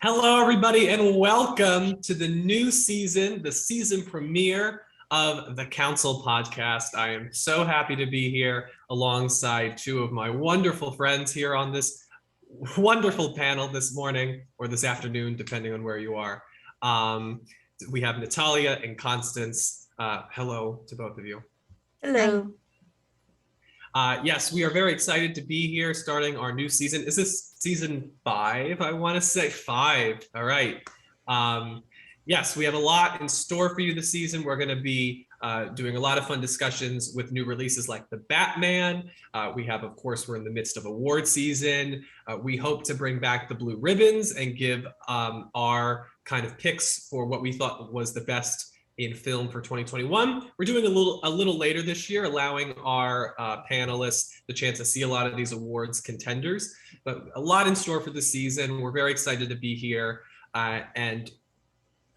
Hello, everybody, and welcome to the new season, the season premiere of the Council podcast. I am so happy to be here alongside two of my wonderful friends here on this wonderful panel this morning or this afternoon, depending on where you are. We have Natalia and Constance. Hello to both of you. Hello. Yes, we are very excited to be here starting our new season. Is this season 5? I want to say 5. All right. Yes, we have a lot in store for you this season. We're going to be doing a lot of fun discussions with new releases like The Batman. We have, of course, we're in the midst of award season. We hope to bring back the Blue Ribbons and give our kind of picks for what we thought was the best in film for 2021. We're doing a little later this year, allowing our panelists the chance to see a lot of these awards contenders, but a lot in store for the season. We're very excited to be here. And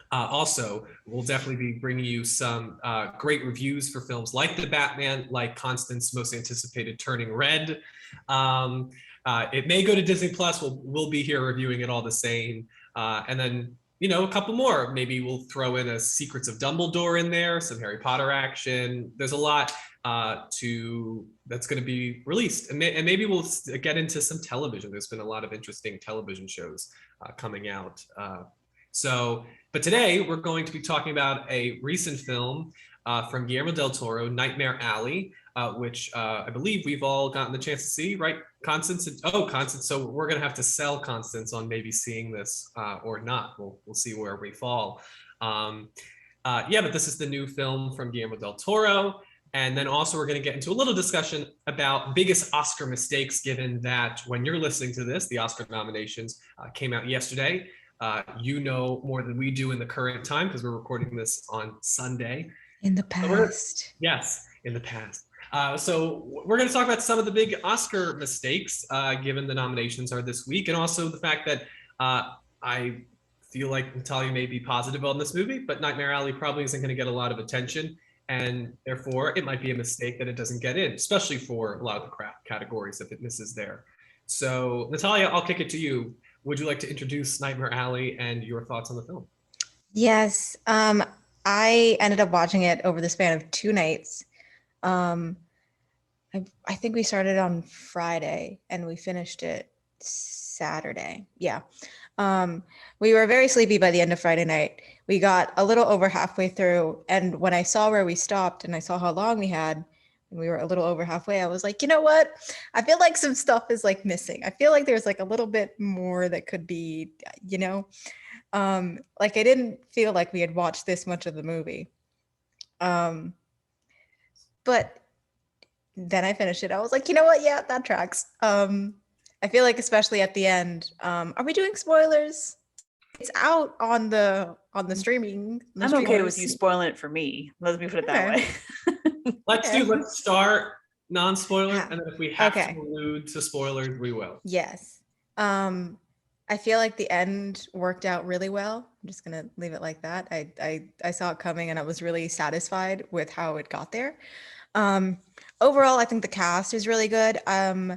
also, we'll definitely be bringing you some great reviews for films like The Batman, like Constance's most anticipated Turning Red. It may go to Disney Plus. We'll be here reviewing it all the same. And then, you know, a couple more. Maybe we'll throw in a Secrets of Dumbledore in there, some Harry Potter action. There's a lot that's going to be released. And maybe we'll get into some television. There's been a lot of interesting television shows coming out. But today we're going to be talking about a recent film from Guillermo del Toro, Nightmare Alley, which I believe we've all gotten the chance to see, right, Constance? Constance. So we're going to have to sell Constance on maybe seeing this or not. We'll see where we fall. But this is the new film from Guillermo del Toro. And then also we're going to get into a little discussion about biggest Oscar mistakes, given that when you're listening to this, the Oscar nominations came out yesterday. You know more than we do in the current time because we're recording this on Sunday. In the past. Yes, in the past. So we're going to talk about some of the big Oscar mistakes, given the nominations are this week, and also the fact that I feel like Natalia may be positive on this movie, but Nightmare Alley probably isn't going to get a lot of attention, and therefore it might be a mistake that it doesn't get in, especially for a lot of the craft categories if it misses there. So Natalia, I'll kick it to you. Would you like to introduce Nightmare Alley and your thoughts on the film? Yes. I ended up watching it over the span of 2 nights. I think we started on Friday and we finished it Saturday. Yeah. We were very sleepy by the end of Friday night. We got a little over halfway through, and when I saw where we stopped and I saw how long we had, and we were a little over halfway, I was like, you know what? I feel like some stuff is like missing. I feel like there's like a little bit more that could be, you know, like I didn't feel like we had watched this much of the movie. But then I finished it. I was like, you know what? Yeah, that tracks. I feel like especially at the end, are we doing spoilers? It's out on the streaming. I'm okay with you spoiling it for me. Let me put it that way. Let's start non-spoiler, and then if we have to allude to spoilers, we will. Yes. I feel like the end worked out really well. I'm just gonna leave it like that. I saw it coming and I was really satisfied with how it got there. Overall, I think the cast is really good. I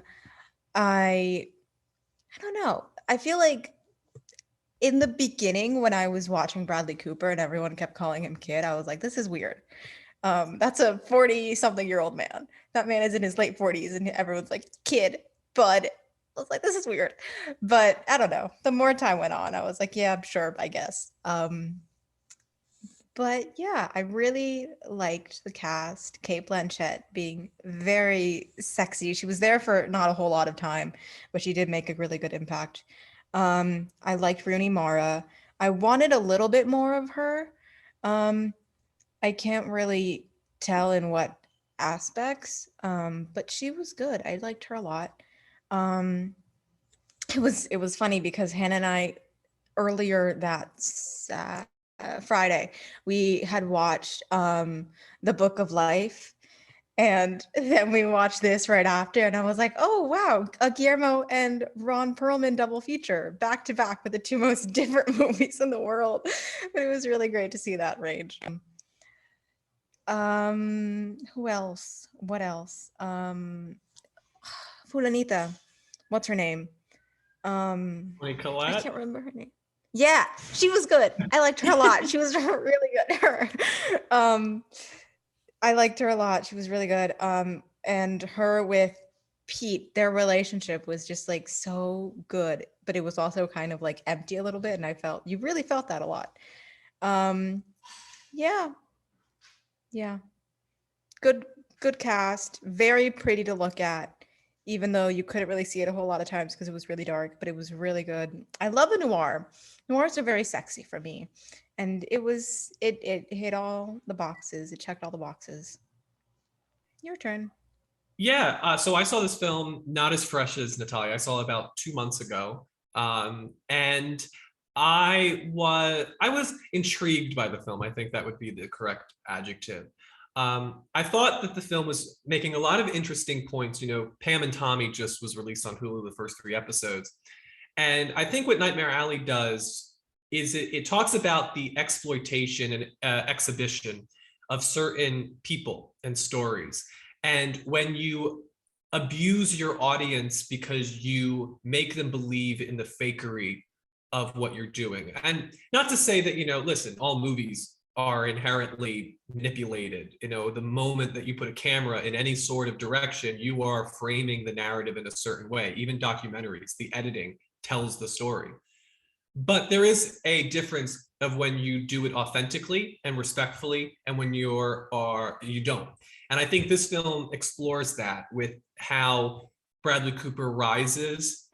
don't know. I feel like in the beginning when I was watching Bradley Cooper and everyone kept calling him kid, I was like, this is weird. That's a 40-something-year-old man. That man is in his late 40s and everyone's like, kid. But I was like, this is weird. But I don't know. The more time went on, I was like, yeah, sure, I guess. But yeah, I really liked the cast. Cate Blanchett being very sexy. She was there for not a whole lot of time, but she did make a really good impact. I liked Rooney Mara. I wanted a little bit more of her. I can't really tell in what aspects, but she was good. I liked her a lot. It was funny because Hannah and I earlier that Friday we had watched The Book of Life, and then we watched this right after, and I was like, oh wow, a Guillermo and Ron Perlman double feature back to back with the two most different movies in the world. But it was really great to see that range. Who else? What else? Fulanita. What's her name? I Colette? can't remember her name. Yeah, she was good. I liked her a lot. She was really good. I liked her a lot. She was really good. And her with Pete, their relationship was just like so good, but it was also kind of like empty a little bit. And you really felt that a lot. Um, yeah, yeah. Good cast. Very pretty to look at, even though you couldn't really see it a whole lot of times because it was really dark, but it was really good. I love the noir. Noirs are very sexy for me. And it hit all the boxes. It checked all the boxes. Your turn. Yeah, so I saw this film not as fresh as Natalia. I saw it about 2 months ago, and I was intrigued by the film. I think that would be the correct adjective. I thought that the film was making a lot of interesting points. You know, Pam and Tommy just was released on Hulu, the first 3 episodes, and I think what Nightmare Alley does is it talks about the exploitation and exhibition of certain people and stories. And when you abuse your audience because you make them believe in the fakery of what you're doing. And not to say that, listen, all movies are inherently manipulated. The moment that you put a camera in any sort of direction, you are framing the narrative in a certain way. Even documentaries, the editing tells the story. But there is a difference of when you do it authentically and respectfully and when you don't. And I think this film explores that with how Bradley Cooper rises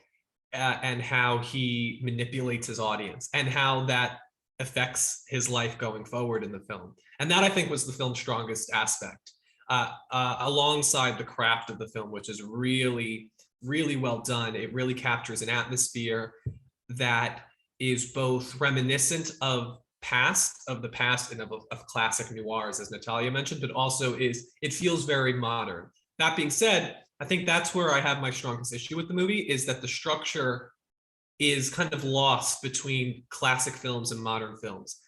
and how he manipulates his audience and how that affects his life going forward in the film. And that, I think, was the film's strongest aspect, alongside the craft of the film, which is really, really well done. It really captures an atmosphere that is both reminiscent of the past and of classic noirs, as Natalia mentioned, but also it feels very modern. That being said, I think that's where I have my strongest issue with the movie, is that the structure is kind of lost between classic films and modern films.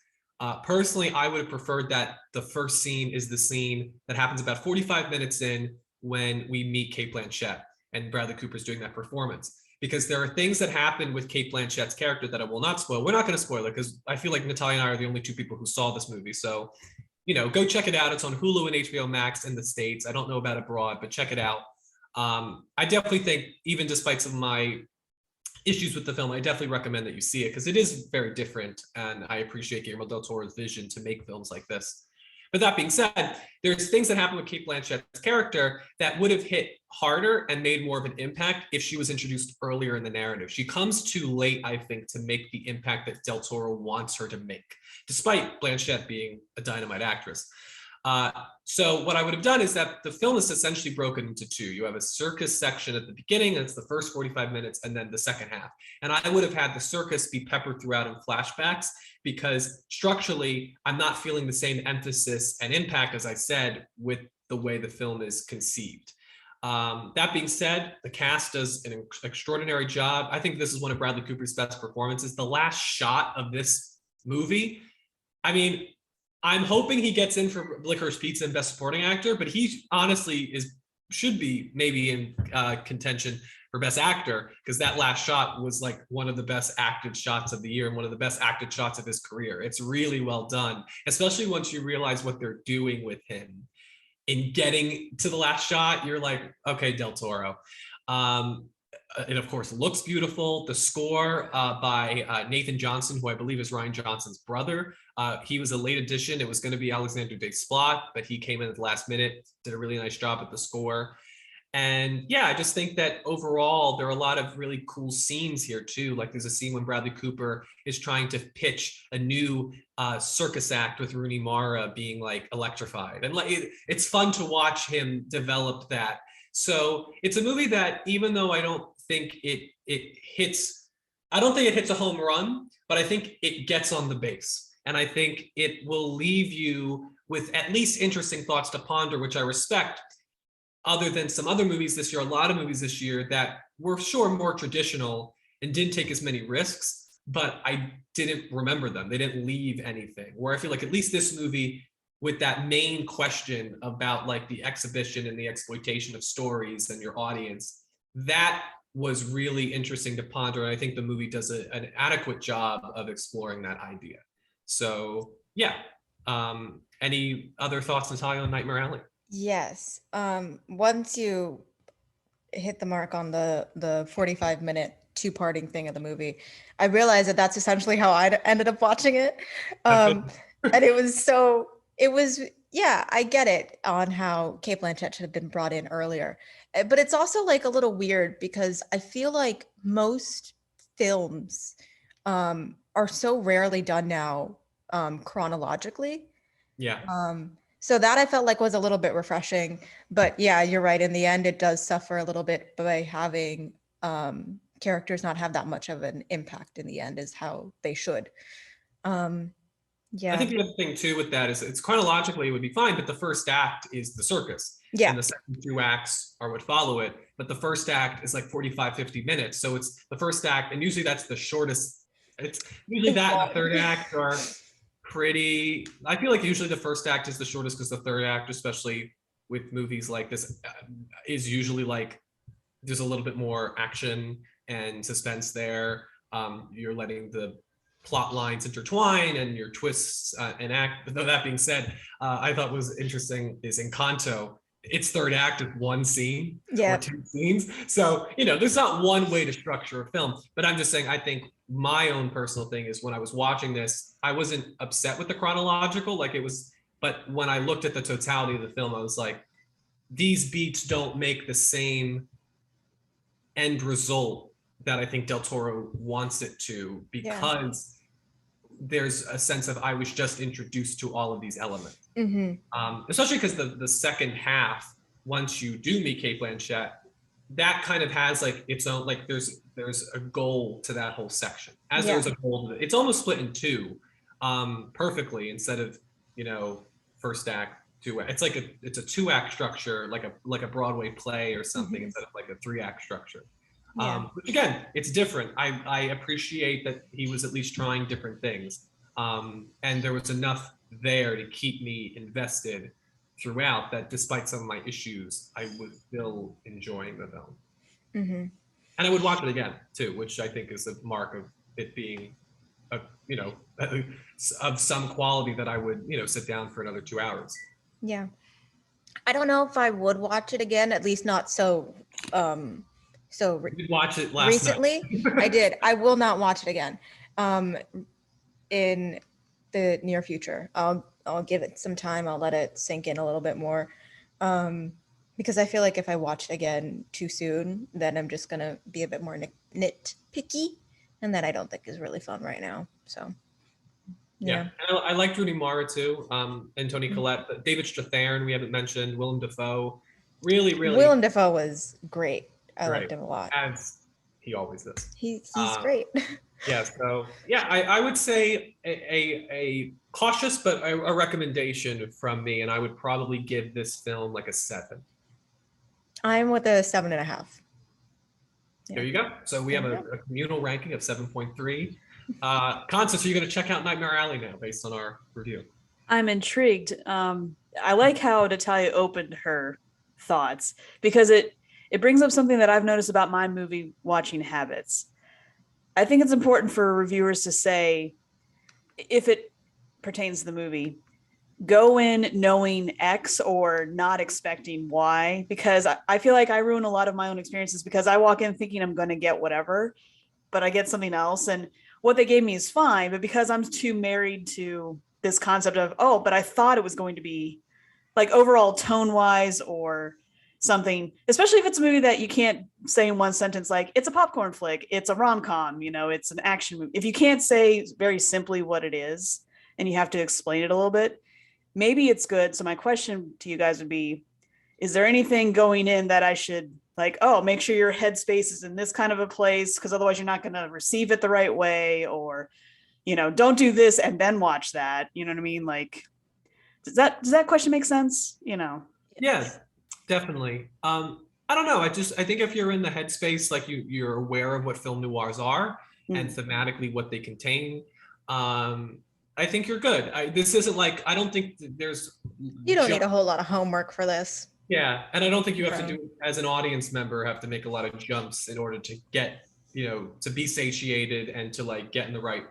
Personally, I would have preferred that the first scene is the scene that happens about 45 minutes in when we meet Cate Blanchett and Bradley Cooper's doing that performance. Because there are things that happen with Cate Blanchett's character that I will not spoil. We're not going to spoil it because I feel like Natalia and I are the only two people who saw this movie. So, go check it out. It's on Hulu and HBO Max in the States. I don't know about abroad, but check it out. I definitely think, even despite some of my issues with the film, I definitely recommend that you see it because it is very different. And I appreciate Guillermo del Toro's vision to make films like this. But that being said, there's things that happen with Cate Blanchett's character that would have hit harder and made more of an impact if she was introduced earlier in the narrative. She comes too late, I think, to make the impact that del Toro wants her to make, despite Blanchett being a dynamite actress. So what I would have done is that the film is essentially broken into two. You have a circus section at the beginning, that's the first 45 minutes, and then the second half. And I would have had the circus be peppered throughout in flashbacks, because structurally, I'm not feeling the same emphasis and impact, as I said, with the way the film is conceived. That being said, the cast does an extraordinary job. I think this is one of Bradley Cooper's best performances. The last shot of this movie, I mean, I'm hoping he gets in for Licorice Pizza and Best Supporting Actor, but he honestly should be maybe in contention for Best Actor, because that last shot was like one of the best acted shots of the year and one of the best acted shots of his career. It's really well done, especially once you realize what they're doing with him. In getting to the last shot, you're like, okay, del Toro. It, of course, looks beautiful. The score by Nathan Johnson, who I believe is Rian Johnson's brother. He was a late addition. It was going to be Alexander Desplat, but he came in at the last minute, did a really nice job at the score. And yeah, I just think that overall, there are a lot of really cool scenes here too. Like there's a scene when Bradley Cooper is trying to pitch a new circus act with Rooney Mara being like electrified. And like it's fun to watch him develop that. So it's a movie that, even though I don't think it hits a home run, but I think it gets on the base. And I think it will leave you with at least interesting thoughts to ponder, which I respect. Other than some other movies this year, a lot of movies this year that were sure more traditional and didn't take as many risks, but I didn't remember them. They didn't leave anything. Where I feel like at least this movie, with that main question about like the exhibition and the exploitation of stories and your audience, that was really interesting to ponder. And I think the movie does an adequate job of exploring that idea. So yeah. Any other thoughts, Natalia, on Nightmare Alley? Yes. Once you hit the mark on the 45-minute two-parting thing of the movie, I realized that that's essentially how I ended up watching it. And yeah, I get it on how Cate Blanchett should have been brought in earlier. But it's also like a little weird because I feel like most films are so rarely done now chronologically. Yeah. So that I felt like was a little bit refreshing. But yeah, you're right. In the end, it does suffer a little bit by having characters not have that much of an impact in the end as how they should. Yeah. I think the other thing too with that is it's chronologically it would be fine, but the first act is the circus. Yeah. And the second two acts are what follow it. But the first act is like 45, 50 minutes. So it's the first act, and usually that's the shortest. It's usually that and the third act are pretty. I feel like usually the first act is the shortest because the third act, especially with movies like this, is usually like there's a little bit more action and suspense there. You're letting the plot lines intertwine and your twists and act. But that being said, I thought was interesting is Encanto. Its third act is one scene or two scenes. So, there's not one way to structure a film, but I'm just saying, I think my own personal thing is when I was watching this, I wasn't upset with the chronological, but when I looked at the totality of the film, I was like, these beats don't make the same end result that I think Del Toro wants it to, because there's a sense of I was just introduced to all of these elements. Especially because the second half, once you do meet Cate Blanchett, that kind of has like its own, like there's a goal to that whole section. As there's a goal to it. It's almost split in two perfectly instead of, first act, two act. It's a two-act structure, like a Broadway play or something, instead of like a three-act structure. Which again, it's different. I appreciate that he was at least trying different things. And there was enough there to keep me invested throughout that despite some of my issues, I was still enjoying the film. And I would watch it again too, which I think is a mark of it being of some quality that I would, sit down for another 2 hours. Yeah. I don't know if I would watch it again, at least not so You watch it last recently. night. I did. I will not watch it again in the near future. I'll give it some time. I'll let it sink in a little bit more because I feel like if I watch it again too soon, then I'm just gonna be a bit more nitpicky, and that I don't think is really fun right now. So yeah. I liked Rooney Mara too, and Toni Collette, but David Strathairn we haven't mentioned, Willem Dafoe, really Willem Dafoe was great. I liked him a lot. As he always is. He's great. Yeah, so yeah, I would say a cautious but a recommendation from me, and I would probably give this film like a 7. I'm with a 7.5. Yeah. There you go. So we have a communal ranking of 7.3. Constance, are you going to check out Nightmare Alley now based on our review? I'm intrigued. I like how Natalia opened her thoughts because it brings up something that I've noticed about my movie watching habits. I think it's important for reviewers to say, if it pertains to the movie, go in knowing X or not expecting Y, because I feel like I ruin a lot of my own experiences because I walk in thinking I'm going to get whatever, but I get something else. And what they gave me is fine, but because I'm too married to this concept of, but I thought it was going to be like overall tone wise or something, especially if it's a movie that you can't say in one sentence, like it's a popcorn flick, it's a rom-com, it's an action movie. If you can't say very simply what it is and you have to explain it a little bit, maybe it's good. So my question to you guys would be, is there anything going in that I should make sure your headspace is in this kind of a place, because otherwise you're not going to receive it the right way, or, don't do this and then watch that. You know what I mean? Like, does that question make sense? Yeah, definitely. I don't know. I think if you're in the headspace, like you're aware of what film noirs are and thematically what they contain, I think you're good. This isn't like, I don't think there's. You don't need a whole lot of homework for this. Yeah, and I don't think you have to do, as an audience member, have to make a lot of jumps in order to get, to be satiated and to like get in the right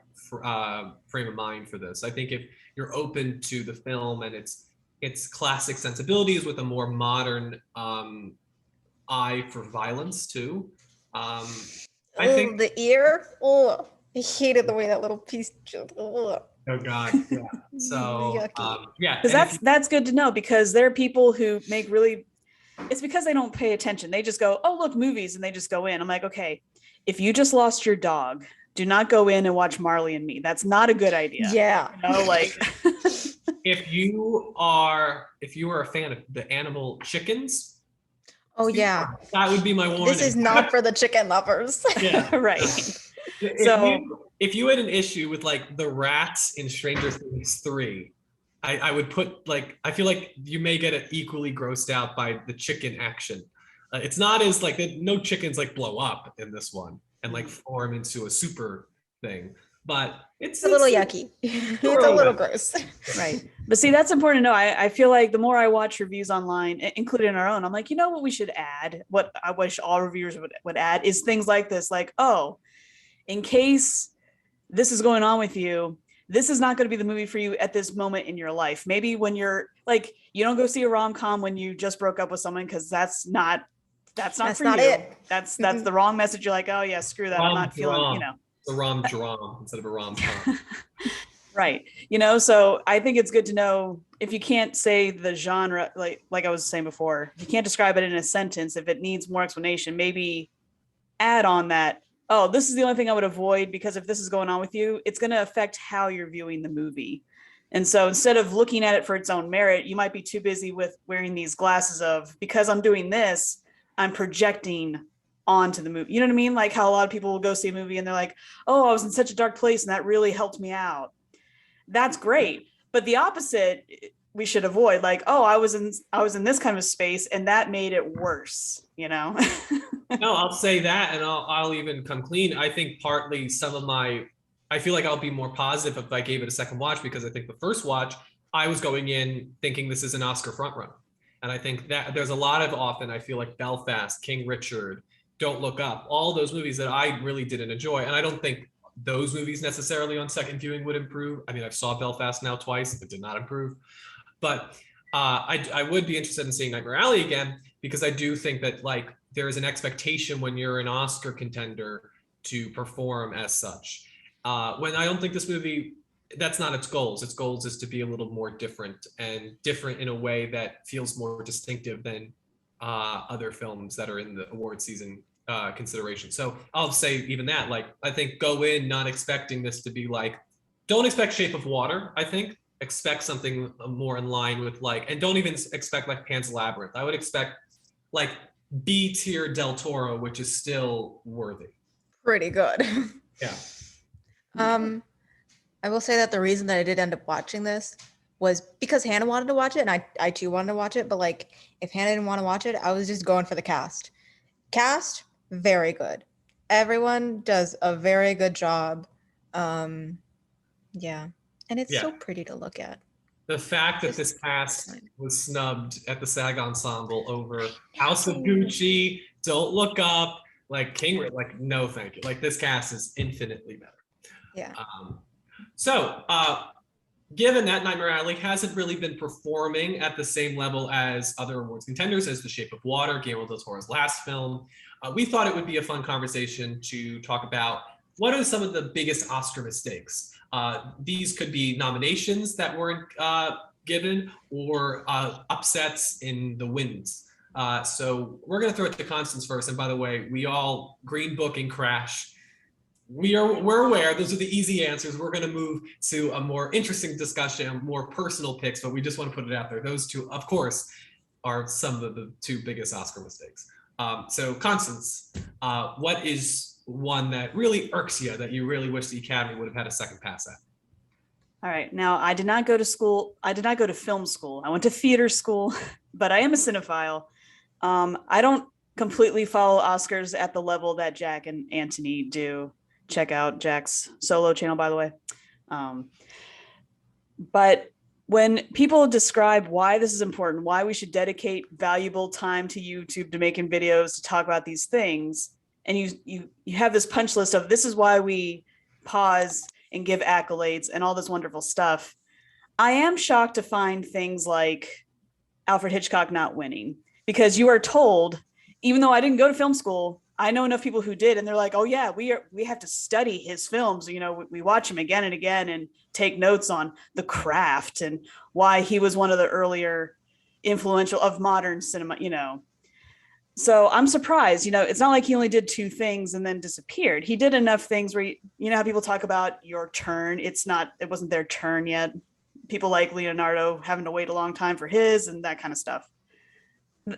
frame of mind for this. I think if you're open to the film and its classic sensibilities with a more modern eye for violence too, I think. The ear. Oh, I hated the way that little piece. Oh, Oh God, yeah. So yucky. yeah, Because that's good to know, because there are people who make really, it's because they don't pay attention. They just go, oh, look, movies, and they just go in. I'm like, okay, if you just lost your dog, do not go in and watch Marley and Me. That's not a good idea. Yeah. Like if you are a fan of the animal chickens, Oh yeah. that would be my warning. This is not for the chicken lovers. Yeah. Right. If you had an issue with like the rats in Stranger Things 3, I would put like, I feel like you may get equally grossed out by the chicken action. It's not as like, no chickens like blow up in this one and like form into a super thing, but it's a little yucky. It's a little gross. Right. But see, that's important to know. I feel like the more I watch reviews online, including our own, I'm like, what we should add, what I wish all reviewers would add is things like this, like, oh, in case this is going on with you, this is not going to be the movie for you at this moment in your life. Maybe when you're like, you don't go see a rom-com when you just broke up with someone, because that's not for you. It. That's the wrong message. You're like, oh yeah, screw that. I'm not feeling, It's a rom-dram instead of a rom-com. Right. So I think it's good to know, if you can't say the genre, like I was saying before, you can't describe it in a sentence. If it needs more explanation, maybe add on that, oh, this is the only thing I would avoid, because if this is going on with you, it's going to affect how you're viewing the movie. And so instead of looking at it for its own merit, you might be too busy with wearing these glasses of, because I'm doing this, I'm projecting onto the movie. You know what I mean? Like how a lot of people will go see a movie and they're like, oh, I was in such a dark place and that really helped me out. That's great. But the opposite we should avoid, like, oh, I was in this kind of space and that made it worse, No, I'll say that, and I'll even come clean. I think partly I feel like I'll be more positive if I gave it a second watch, because I think the first watch, I was going in thinking this is an Oscar frontrunner. And I think that there's a lot of, often I feel like Belfast, King Richard, Don't Look Up, all those movies that I really didn't enjoy. And I don't think those movies necessarily on second viewing would improve. I mean, I've saw Belfast now twice, it did not improve. But I would be interested in seeing Nightmare Alley again, because I do think that like there is an expectation when you're an Oscar contender to perform as such. When I don't think this movie, that's not its goals. Its goals is to be a little more different, and different in a way that feels more distinctive than other films that are in the award season consideration. So I'll say even that, like, I think go in not expecting this to be like, don't expect Shape of Water, I think. Expect something more in line with like, and don't even expect like Pan's Labyrinth. I would expect like B tier Del Toro, which is still worthy. Pretty good. Yeah. I will say that the reason that I did end up watching this was because Hannah wanted to watch it, and I too wanted to watch it. But like, if Hannah didn't want to watch it, I was just going for the cast. Cast, very good. Everyone does a very good job. Yeah. And it's so pretty to look at. The fact that this cast was snubbed at the SAG Ensemble over House of Gucci, Don't Look Up, like King, like, no, thank you. Like, this cast is infinitely better. Yeah. So, given that Nightmare Alley hasn't really been performing at the same level as other awards contenders, as The Shape of Water, Guillermo del Toro's last film, we thought it would be a fun conversation to talk about what are some of the biggest Oscar mistakes. These could be nominations that weren't given, or upsets in the wins. So we're going to throw it to Constance first. And by the way, we all Green Book and Crash. We're aware those are the easy answers. We're going to move to a more interesting discussion, more personal picks, but we just want to put it out there. Those two, of course, are some of the two biggest Oscar mistakes. So Constance, what is one that really irks you, that you really wish the Academy would have had a second pass at? All right. Now, I did not go to school. I did not go to film school. I went to theater school, but I am a cinephile. I don't completely follow Oscars at the level that Jack and Antony do. Check out Jack's solo channel, by the way. But when people describe why this is important, why we should dedicate valuable time to YouTube, to making videos, to talk about these things, and you have this punch list of this is why we pause and give accolades and all this wonderful stuff, I am shocked to find things like Alfred Hitchcock not winning, because you are told, even though I didn't go to film school, I know enough people who did, and they're like, oh yeah, we have to study his films. You know, we watch him again and again and take notes on the craft and why he was one of the earlier influential of modern cinema, you know. So I'm surprised, you know, it's not like he only did 2 things and then disappeared. He did enough things where, you know, how people talk about your turn. It wasn't their turn yet. People like Leonardo having to wait a long time for his and that kind of stuff.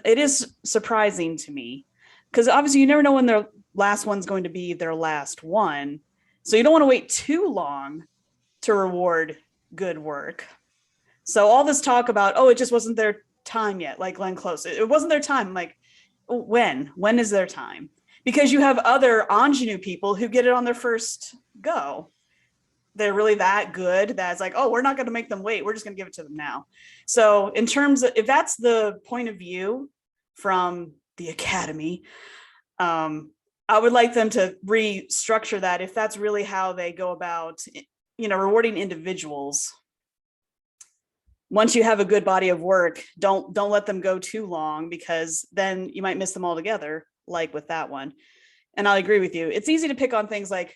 It is surprising to me, because obviously you never know when their last one's going to be their last one. So you don't want to wait too long to reward good work. So all this talk about, oh, it just wasn't their time yet, like Glenn Close. It wasn't their time. I'm like, when is their time? Because you have other ingenue people who get it on their first go. They're really that good that it's like, oh, we're not going to make them wait. We're just going to give it to them now. So in terms of, if that's the point of view from the Academy, I would like them to restructure that if that's really how they go about, you know, rewarding individuals. Once you have a good body of work, don't let them go too long, because then you might miss them altogether, like with that one. And I'll agree with you. It's easy to pick on things like,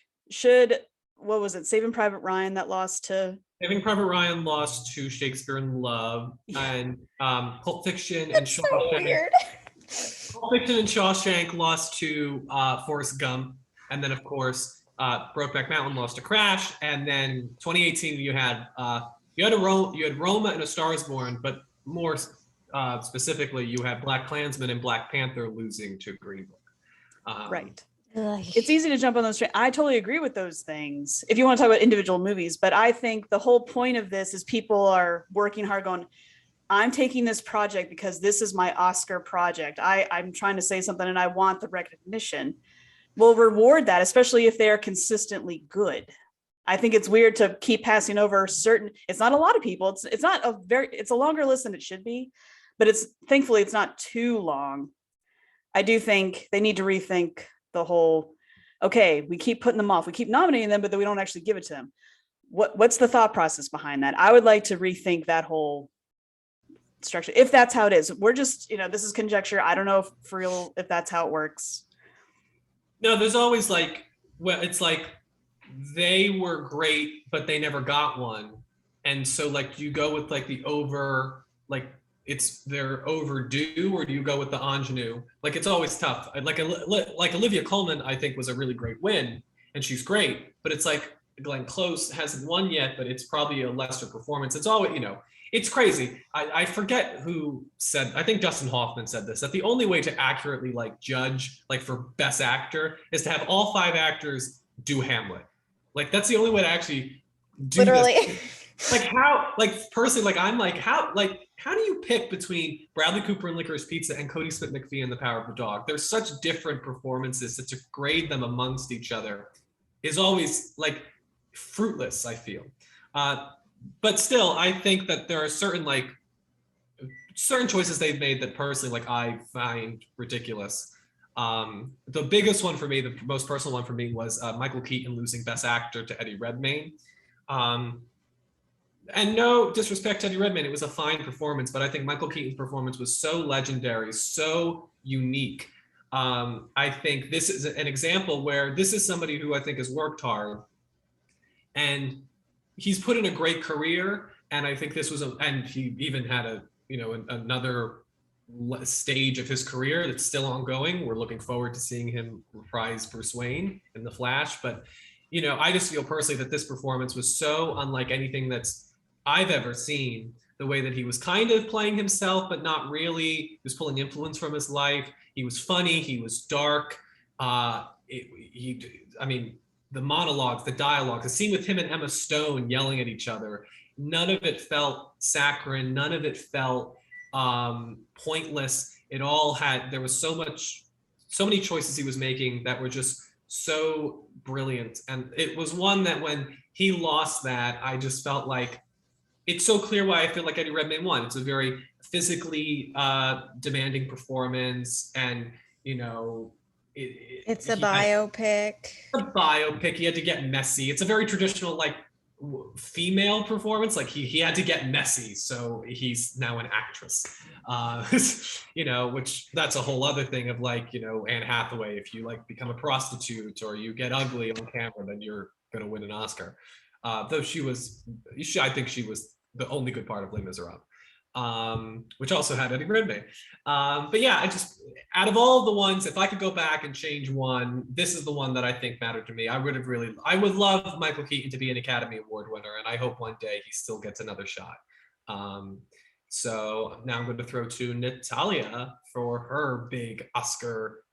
what was it, Saving Private Ryan that lost to? Saving Private Ryan lost to Shakespeare in Love, and Pulp Fiction and That's Shawshank. so weird. Pulp Fiction and Shawshank lost to Forrest Gump, and then of course Brokeback Mountain lost to Crash, and then 2018 you had Roma and A Star Is Born, but more specifically you had Black Klansman and Black Panther losing to Green Book. Right. It's easy to jump on those trains. I totally agree with those things if you want to talk about individual movies, but I think the whole point of this is people are working hard going, I'm taking this project because this is my Oscar project. I'm trying to say something and I want the recognition. We'll reward that, especially if they're consistently good. I think it's weird to keep passing over it's not a lot of people. It's a longer list than it should be, but thankfully it's not too long. I do think they need to rethink the whole, okay, we keep putting them off. We keep nominating them, but then we don't actually give it to them. What's the thought process behind that? I would like to rethink that whole structure, if that's how it is. We're just, you know, this is conjecture. I don't know if for real, if that's how it works. No, there's always like, well, it's like they were great, but they never got one. And so like, you go with like they're overdue, or do you go with the ingenue? Like, it's always tough. Like Olivia Colman, I think, was a really great win, and she's great, but it's like Glenn Close hasn't won yet, but it's probably a lesser performance. It's always, you know, it's crazy. I forget who said, I think Dustin Hoffman said this, that the only way to accurately like judge like for best actor is to have all 5 actors do Hamlet. Like, that's the only way to actually do Literally. this. Like, how, like, personally, like, I'm like, how do you pick between Bradley Cooper in Licorice Pizza and Cody Smith-McPhee in The Power of the Dog? There's such different performances that to grade them amongst each other is always like fruitless, I feel. But still, I think that there are certain choices they've made that personally, like, I find ridiculous. The biggest one for me, the most personal one for me, was Michael Keaton losing Best Actor to Eddie Redmayne. And no disrespect to Eddie Redmayne, it was a fine performance, but I think Michael Keaton's performance was so legendary, so unique. I think this is an example where this is somebody who I think has worked hard, and he's put in a great career. And I think this was and he even had another stage of his career that's still ongoing. We're looking forward to seeing him reprise Bruce Wayne in The Flash. But, you know, I just feel personally that this performance was so unlike anything I've ever seen. The way that he was kind of playing himself, but not really. He was pulling influence from his life. He was funny. He was dark. The monologues, the dialogue, the scene with him and Emma Stone yelling at each other, none of it felt saccharine. None of it felt pointless. There was so many choices he was making that were just so brilliant. And it was one that when he lost that, I just felt like it's so clear why I feel like Eddie Redmayne won. It's a very physically demanding performance, and you know, It's a he had biopic. a biopic. He had to get messy. It's a very traditional like female performance. Like he had to get messy, so he's now an actress. You know, which that's a whole other thing of like, you know, Anne Hathaway. If you like become a prostitute or you get ugly on camera, then you're gonna win an Oscar. Though I think she was the only good part of Les Miserables, which also had Eddie Redmayne. But yeah, I just, out of all the ones, if I could go back and change one, this is the one that I think mattered to me. I would love Michael Keaton to be an Academy Award winner, and I hope one day he still gets another shot. So now I'm going to throw to Natalia for her big Oscar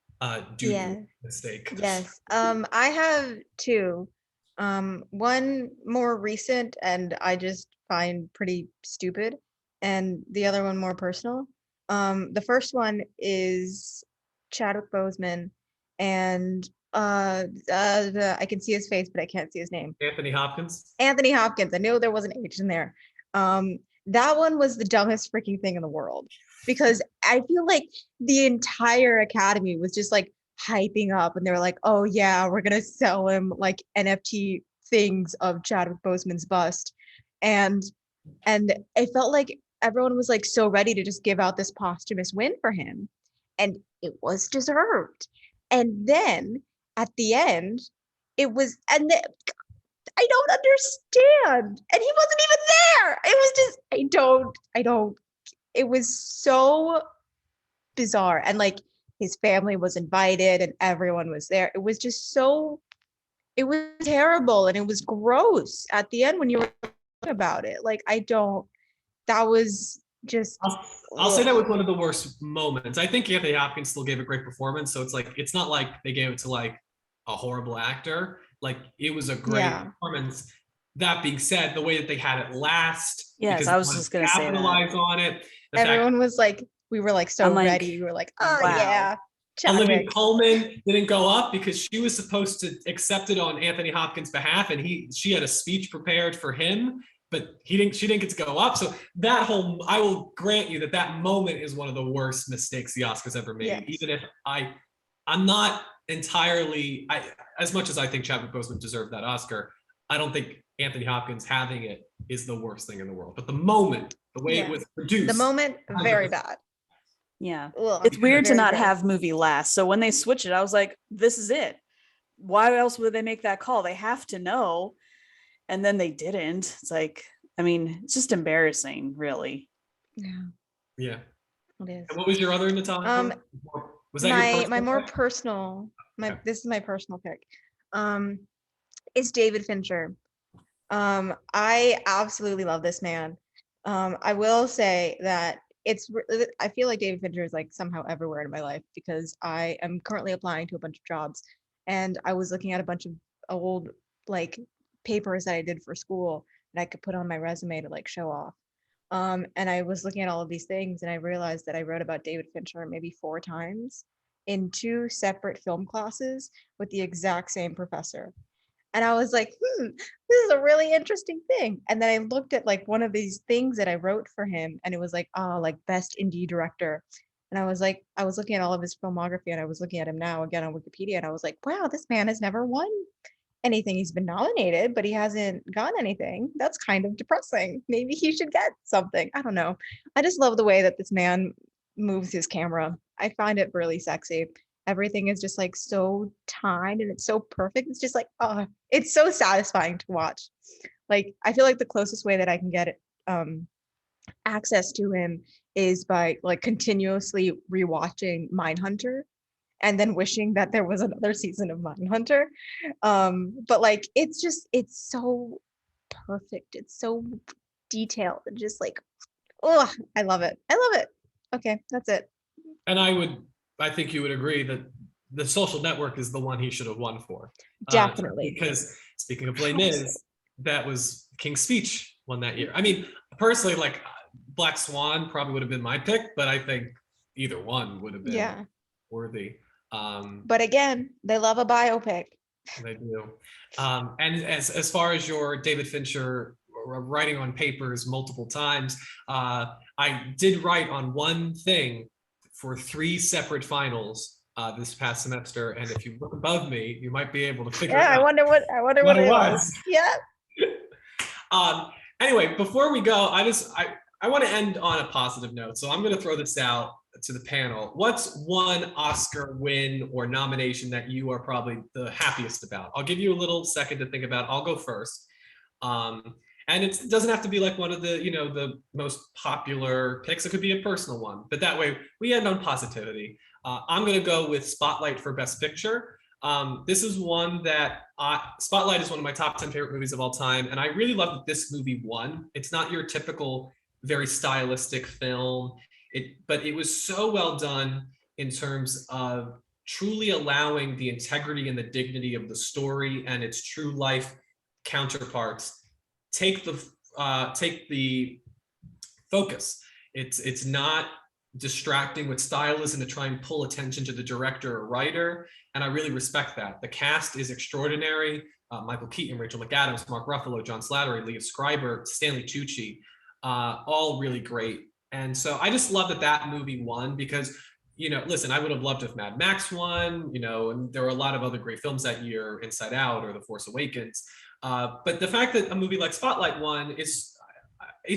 mistake. Yes. I have two. One more recent and I just find pretty stupid, and the other one more personal. The first one is Chadwick Boseman, and I can see his face, but I can't see his name. Anthony Hopkins. Anthony Hopkins. I knew there was an H in there. That one was the dumbest freaking thing in the world, because I feel like the entire Academy was just like hyping up, and they were like, oh yeah, we're gonna sell him like NFT things of Chadwick Boseman's bust. And it felt like everyone was like so ready to just give out this posthumous win for him. And it was deserved. And then at the end, it was, I don't understand. And he wasn't even there. It was just, I don't, it was so bizarre. And like his family was invited and everyone was there. It was just so, it was terrible. And it was gross at the end when you were talking about it. Like, that was just. I'll say that was one of the worst moments. I think Anthony Hopkins still gave a great performance. So it's like, it's not like they gave it to like a horrible actor. Like it was a great performance. That being said, the way that they had it last, yes, I was just going to say capitalize on it. Everyone was like, we were like so ready. We were like, oh wow. Yeah. Chadwick. Olivia Colman didn't go up because she was supposed to accept it on Anthony Hopkins' behalf, and she had a speech prepared for him, but she didn't get to go up. So that whole, I will grant you that moment is one of the worst mistakes the Oscars ever made. Yes. Even if I'm not entirely, as much as I think Chadwick Boseman deserved that Oscar, I don't think Anthony Hopkins having it is the worst thing in the world. But the moment, the way it was produced, the moment, very bad. Yeah. Ugh, it's weird to not have movie last. So when they switched it, I was like, this is it. Why else would they make that call? They have to know. And then they didn't. It's like, I mean, it's just embarrassing, really. Yeah. Yeah. It is. And what was your other, Natalia? Was that my more personal, this is my personal pick. It's David Fincher. I absolutely love this man. I will say that I feel like David Fincher is like somehow everywhere in my life, because I am currently applying to a bunch of jobs, and I was looking at a bunch of old like papers that I did for school that I could put on my resume to like show off. And I was looking at all of these things, and I realized that I wrote about David Fincher maybe 4 times in 2 separate film classes with the exact same professor. And I was like, this is a really interesting thing. And then I looked at like one of these things that I wrote for him, and it was like, like best indie director. And I was like, I was looking at all of his filmography, and I was looking at him now again on Wikipedia, and I was like, wow, this man has never won anything. He's been nominated, but he hasn't gotten anything. That's kind of depressing. Maybe he should get something. I don't know. I just love the way that this man moves his camera. I find it really sexy. Everything is just like so timed and it's so perfect. It's just like, it's so satisfying to watch. Like, I feel like the closest way that I can get access to him is by like continuously rewatching Mindhunter and then wishing that there was another season of Mindhunter. But like, it's so perfect. It's so detailed and just like, I love it. I love it. Okay, that's it. And I think you would agree that The Social Network is the one he should have won for. Definitely. Because speaking of Les Mis, that was King's Speech won that year. I mean, personally, like Black Swan probably would have been my pick, but I think either one would have been worthy. But again, they love a biopic. They do. And as far as your David Fincher writing on papers multiple times. I did write on one thing for 3 separate finals this past semester, and if you look above me, you might be able to figure it out. I wonder what it was. Yeah. Anyway, before we go, I want to end on a positive note, so I'm going to throw this out to the panel. What's one Oscar win or nomination that you are probably the happiest about? I'll give you a little second to think about it. I'll go first. And it doesn't have to be like one of the, the most popular picks. It could be a personal one, but that way we end on positivity. I'm going to go with Spotlight for Best Picture. This is one that Spotlight is one of my top 10 favorite movies of all time. And I really love that this movie won. It's not your typical, very stylistic film, but it was so well done in terms of truly allowing the integrity and the dignity of the story and its true life counterparts take the focus. It's not distracting with stylism to try and pull attention to the director or writer, and I really respect that. The cast is extraordinary. Michael Keaton, Rachel McAdams, Mark Ruffalo, John Slattery, Leah Schreiber, Stanley Tucci, all really great. And so I just love that movie won because, listen, I would have loved if Mad Max won, and there were a lot of other great films that year, Inside Out or The Force Awakens. But the fact that a movie like Spotlight won I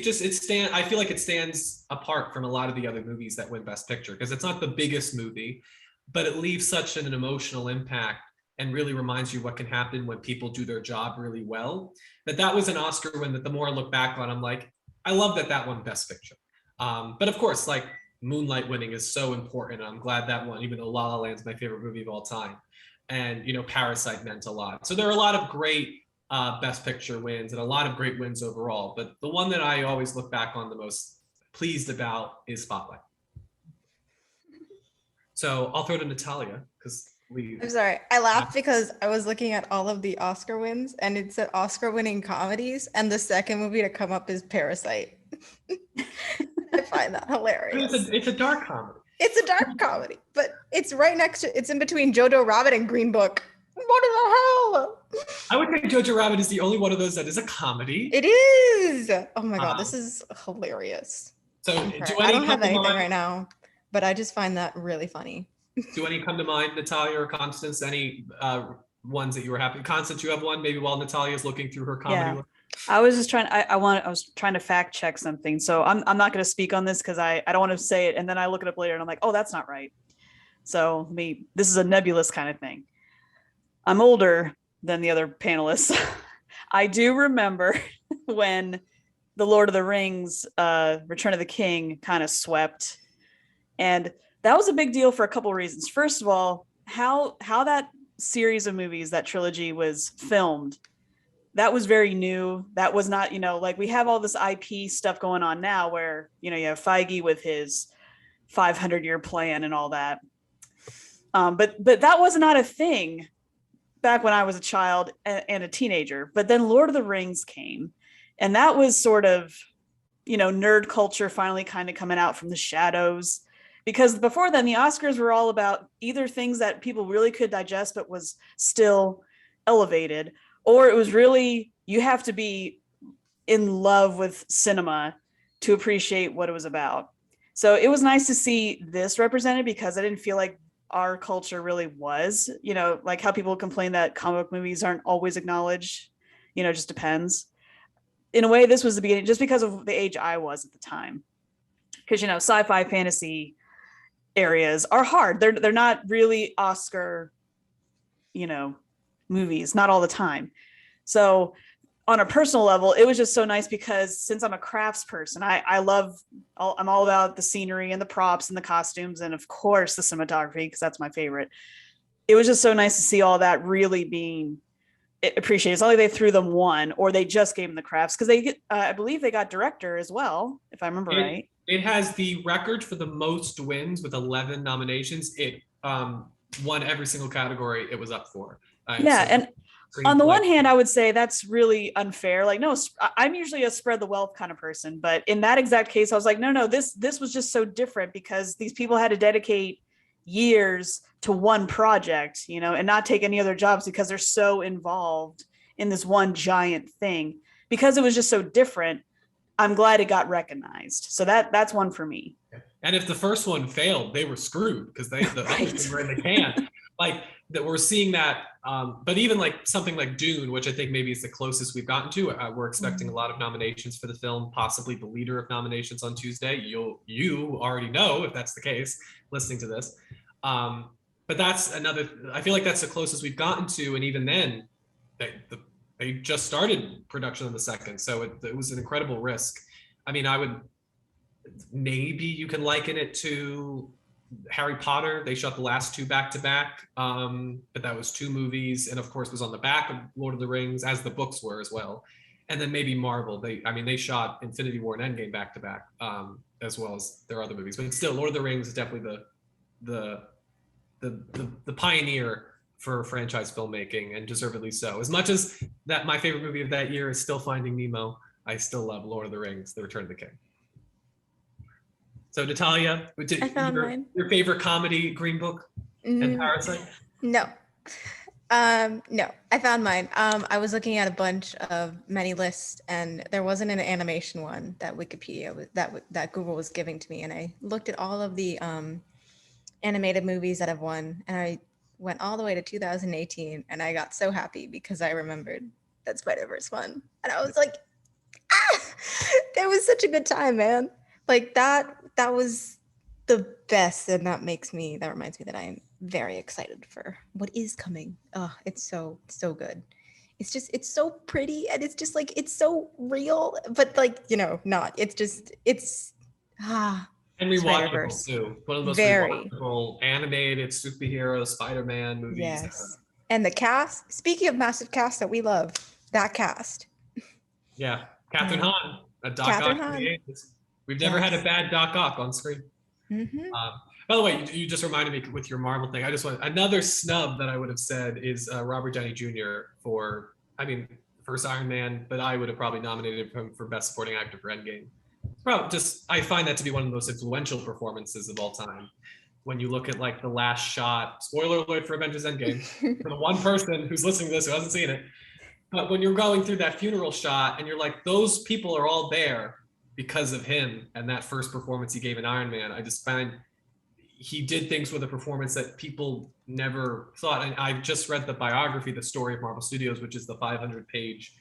feel like it stands apart from a lot of the other movies that win Best Picture because it's not the biggest movie, but it leaves such an emotional impact and really reminds you what can happen when people do their job really well. That was an Oscar win that the more I look back on, I'm like, I love that won Best Picture. But of course, like Moonlight winning is so important. I'm glad that won, even though La La Land's my favorite movie of all time. And, Parasite meant a lot. So there are a lot of great Best Picture wins and a lot of great wins overall. But the one that I always look back on the most pleased about is Spotlight. So I'll throw to Natalia because I'm sorry. I laughed because I was looking at all of the Oscar wins and it said Oscar winning comedies. And the second movie to come up is Parasite. I find that hilarious. It's a dark comedy. It's a dark comedy, but it's right next to, it's in between Jojo Rabbit and Green Book. What in the hell? I would think Jojo Rabbit is the only one of those that is a comedy. It is. Oh my God, this is hilarious. So I don't have anything right now, but I just find that really funny. Do any come to mind, Natalia or Constance? Any ones that you were happy? Constance, you have one maybe while Natalia is looking through her comedy. Yeah. I was just trying. I was trying to fact check something, so I'm not going to speak on this because I don't want to say it, and then I look it up later and I'm like, oh, that's not right. So this is a nebulous kind of thing. I'm older than the other panelists. I do remember when the Lord of the Rings, Return of the King, kind of swept, and that was a big deal for a couple of reasons. First of all, how that series of movies, that trilogy, was filmed. That was very new. That was not, like we have all this IP stuff going on now where, you have Feige with his 500-year plan and all that. But that was not a thing back when I was a child and a teenager. But then Lord of the Rings came, and that was sort of, nerd culture finally kind of coming out from the shadows. Because before then, the Oscars were all about either things that people really could digest but was still elevated, or it was really, you have to be in love with cinema to appreciate what it was about. So it was nice to see this represented because I didn't feel like our culture really was, like how people complain that comic book movies aren't always acknowledged, just depends. In a way, this was the beginning, just because of the age I was at the time. Because, sci-fi fantasy areas are hard. They're not really Oscar, movies, not all the time. So on a personal level, it was just so nice because since I'm a crafts person, I'm all about the scenery and the props and the costumes and of course the cinematography because that's my favorite. It was just so nice to see all that really being appreciated. It's not like they threw them one or they just gave them the crafts because I believe they got director as well, if I remember right. It has the record for the most wins with 11 nominations. It won every single category it was up for. And on the one hand, I would say that's really unfair. Like, no, I'm usually a spread the wealth kind of person, but in that exact case, I was like, no, this was just so different because these people had to dedicate years to one project, and not take any other jobs because they're so involved in this one giant thing. because it was just so different, I'm glad it got recognized. So that's one for me. And if the first one failed, they were screwed because the Right. others were in the can. Like that, we're seeing that. But even like something like Dune, which I think maybe is the closest we've gotten to, we're expecting a lot of nominations for the film, possibly the leader of nominations on Tuesday. You already know if that's the case, listening to this. But that's another. I feel like that's the closest we've gotten to, and even then, they just started production on the second, so it was an incredible risk. I mean, maybe you can liken it to Harry Potter. They shot the last two back to back, but that was two movies, and of course was on the back of Lord of the Rings, as the books were as well. And then maybe Marvel. They shot Infinity War and Endgame back to back, as well as their other movies. But still, Lord of the Rings is definitely the pioneer for franchise filmmaking, and deservedly so. As much as that my favorite movie of that year is still Finding Nemo, I still love Lord of the Rings: The Return of the King. So Natalia, I found mine. Your favorite comedy, Green Book and Parasite? No. No, I found mine. I was looking at a bunch of many lists, and there wasn't an animation one that that Google was giving to me, and I looked at all of the animated movies that have won, and I went all the way to 2018, and I got so happy because I remembered that Spider-Verse won, and I was like, that was such a good time, man. Like that was the best, and that reminds me that I am very excited for what is coming. Oh, it's so good. It's so pretty, and it's just like, it's so real, but like, not. It's and rewatchable Spider-Verse. too. One of the most Very rewatchable animated superhero Spider-Man movies. Yes. And the cast, speaking of massive cast that we love, that cast. Yeah. Catherine Hahn, a Doc Catherine Ock Hahn. for the ages. We've never had a bad Doc Ock on screen. Mm-hmm. By the way, you just reminded me with your Marvel thing. I just want another snub that I would have said is Robert Downey Jr. for, first Iron Man, but I would have probably nominated him for Best Supporting Actor for Endgame. I find that to be one of the most influential performances of all time. When you look at like the last shot, spoiler alert for Avengers Endgame, for the one person who's listening to this who hasn't seen it, but when you're going through that funeral shot and you're like, those people are all there because of him and that first performance he gave in Iron Man, I just find he did things with a performance that people never thought. And I just read the biography, The Story of Marvel Studios, which is the 500-page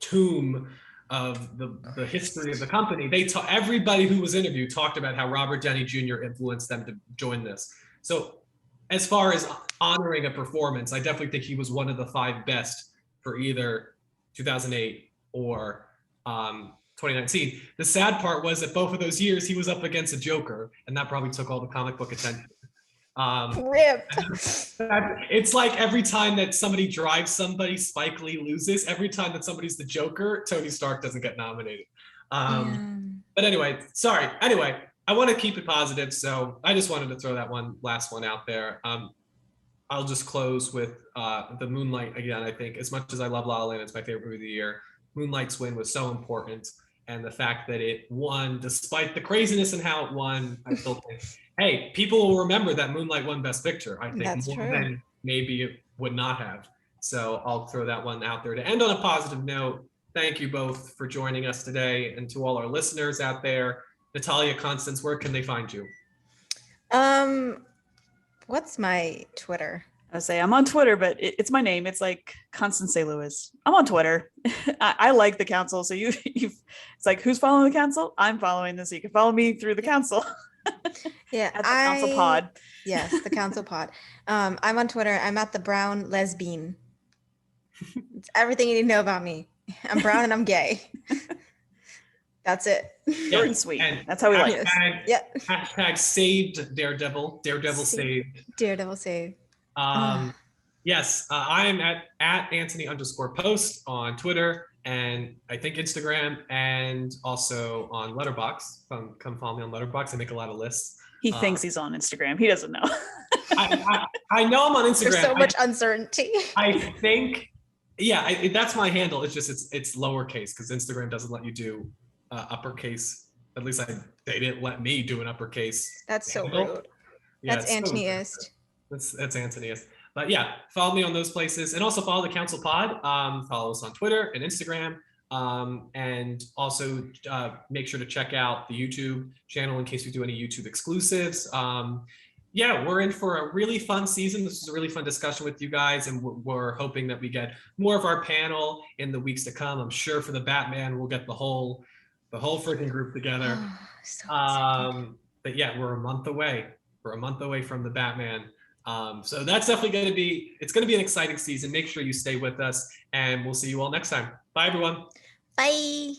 tomb of the history of the company. Everybody who was interviewed talked about how Robert Downey Jr. influenced them to join this. So as far as honoring a performance, I definitely think he was one of the 5 best for either 2008 or 2019. The sad part was that both of those years he was up against a Joker, and that probably took all the comic book attention. Ripped. It's like every time that somebody drives somebody, Spike Lee loses. Every time that somebody's the Joker, Tony Stark doesn't get nominated. But anyway, sorry. Anyway, I want to keep it positive, so I just wanted to throw that last one out there. I'll just close with the Moonlight again. I think as much as I love La La Land, it's my favorite movie of the year. Moonlight's win was so important, and the fact that it won, despite the craziness in how it won, I still think, hey, people will remember that Moonlight won Best Picture. I think That's more true. than maybe it would not have. So I'll throw that one out there to end on a positive note. Thank you both for joining us today, and to all our listeners out there. Natalia, Constance, where can they find you? What's my Twitter? I say I'm on Twitter, but it's my name. It's like Constance St. Louis. I'm on Twitter. I like the council. So it's like, who's following the council? I'm following this. So you can follow me through the council. Yeah, at the council pod. Yes, the council pod. I'm on Twitter. I'm at the Brown Lesbian. It's everything you need to know about me. I'm brown and I'm gay. That's it. Short and sweet. That's how we like it. Yeah. Hashtag saved Daredevil. Daredevil saved. Daredevil saved. Yes, I am at Antony_post on Twitter, and I think Instagram, and also on Letterboxd. Come follow me on Letterboxd. I make a lot of lists. He thinks he's on Instagram. He doesn't know. I know I'm on Instagram. There's so much uncertainty. I think, that's my handle. It's just it's lowercase because Instagram doesn't let you do uppercase. At least they didn't let me do an uppercase. That's so handle. rude. Yeah, That's Antonyist. That's Antonyist. But yeah, follow me on those places, and also follow the Council Pod. Follow us on Twitter and Instagram. And also make sure to check out the YouTube channel in case we do any YouTube exclusives. Yeah, we're in for a really fun season. This was a really fun discussion with you guys, and we're hoping that we get more of our panel in the weeks to come. I'm sure for the Batman, we'll get the whole freaking group together. So excited. But yeah, we're a month away. We're a month away from the Batman. So that's definitely going to be, it's going to be an exciting season. Make sure you stay with us, and we'll see you all next time. Bye, everyone. Bye.